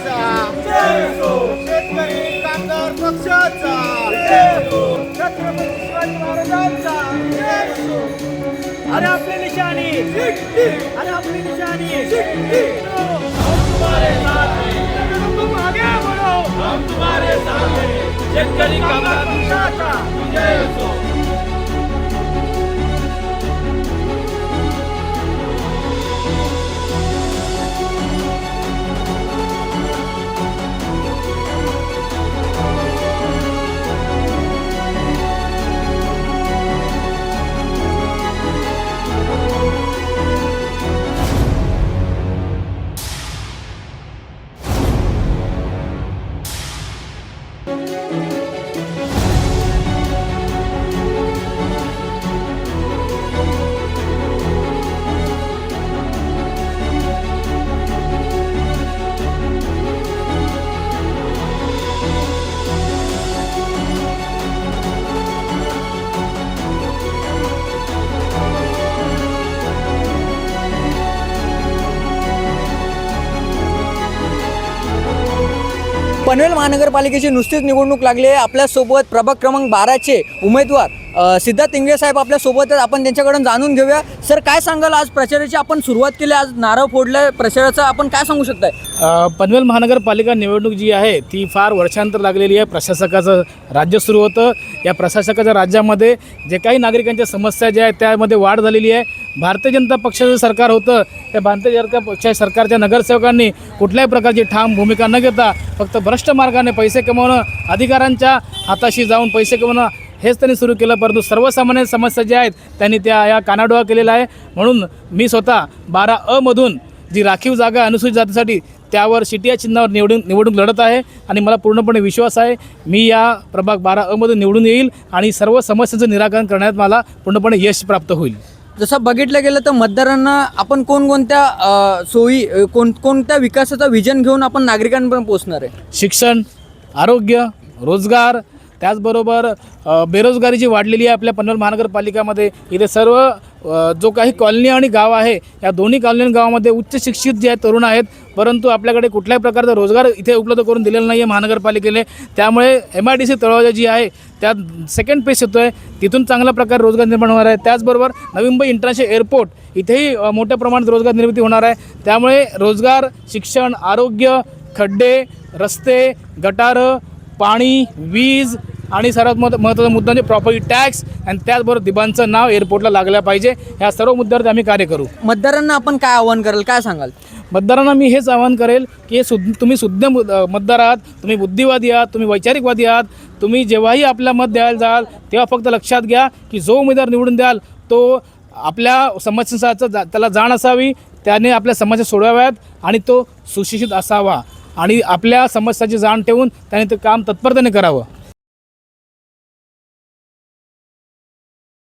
पक्षाचा शेतकरी कामगार पक्षाचा छत्रपती शिवाजी महाराजांचा अरे आपली निशानी, अरे आपली निशानी, तुम आगे बढ़ो, हम तुम्हारे साथ हैं. शेतकरी कामगार पक्षाचा विजय असो. पनवेल महानगरपालिकेची नुसतीच निवडणूक लागली आहे. आपल्यासोबत प्रभाग क्रमांक 12चे उमेदवार सिद्धार्थ इंगळे साहेब आपल्यासोबत आहेत. आपण त्यांच्याकडून जाणून घेऊया. सर, काय सांगाल, आज प्रचाराची आपण सुरुवात केली, आज नारळ फोडलं प्रचाराचं, आपण काय सांगू शकताय? पनवेल महानगरपालिका निवडणूक जी आहे ती फार वर्षांतर लागलेली आहे. प्रशासकाचं राज्य सुरू होतं. या प्रशासकाच्या राज्यामध्ये जे काही नागरिकांच्या समस्या ज्या आहेत त्यामध्ये वाढ झालेली आहे. भारतीय जनता पक्षाचं सरकार होतं. त्या भारतीय जनता पक्ष सरकारच्या नगरसेवकांनी कुठल्याही प्रकारची ठाम भूमिका न घेता फक्त भ्रष्ट मार्गाने पैसे कमवणं, अधिकाऱ्यांच्या हाताशी जाऊन पैसे कमवणं हेच त्यांनी सुरू केलं. परंतु सर्वसामान्य समस्या ज्या आहेत त्यांनी या कानाडोळा केलेला आहे. म्हणून मी स्वतः 12 मधून जी राखीव जागा अनुसूचित जातीसाठी त्यावर शिटिया चिन्हावर निवडणूक लढत आहे आणि मला पूर्णपणे विश्वास आहे मी या प्रभाग 12 मधून निवडून येईल आणि सर्व समस्यांचं निराकरण करण्यात मला पूर्णपणे यश प्राप्त होईल. जसं बघितलं गेलं तर मतदारांना आपण कोणकोणत्या सोयी, कोणत्या विकासाचा विजन घेऊन आपण नागरिकांपर्यंत पोहोचणार आहे? शिक्षण, आरोग्य, रोजगार, त्याचबरोबर बेरोजगारी जी वाढलेली आहे आपल्या पनवेल महानगरपालिकामध्ये. इथे सर्व जो काही कॉलनी आणि गाव आहे या दोन्ही कॉलनी आणि गावामध्ये उच्च शिक्षित जे आहेत तरुण आहेत, परंतु आपल्याकडे कुठल्याही प्रकारचा रोजगार इथे उपलब्ध करून दिलेला नाही आहे महानगरपालिकेने. त्यामुळे MIDC तळोजा जी आहे त्यात सेकंड फेज येतो आहे, तिथून चांगल्या प्रकारे रोजगार निर्माण होणार आहे. त्याचबरोबर नवी मुंबई इंटरनॅशनल एअरपोर्ट इथेही मोठ्या प्रमाणात रोजगार निर्मिती होणार आहे. त्यामुळे रोजगार, शिक्षण, आरोग्य, खड्डे, रस्ते, गटारं, पाणी, वीज आणि सर्वात महत्त्वाचा मुद्दा म्हणजे प्रॉपर्टी टॅक्स आणि त्याचबरोबर दिबांचं नाव एअरपोर्टला लागलं पाहिजे. ह्या सर्व मुद्द्यावर आम्ही कार्य करू. मतदारांना आपण काय आवाहन कराल, काय सांगाल? मतदारांना मी हेच आवाहन करेल की तुम्ही शुद्ध मतदार आहात, तुम्ही बुद्धिवादी आहात, तुम्ही वैचारिकवादी आहात. तुम्ही जेव्हाही आपला मत द्यायला जाल तेव्हा फक्त लक्षात घ्या की जो उमेदवार निवडून द्याल तो आपल्या समस्यांचा त्याला जाण असावी, त्याने आपल्या समस्या सोडवाव्यात आणि तो सुशिक्षित असावा आणि आपल्या समस्याची जाण ठेवून त्याने ते काम तत्परतेने करावं.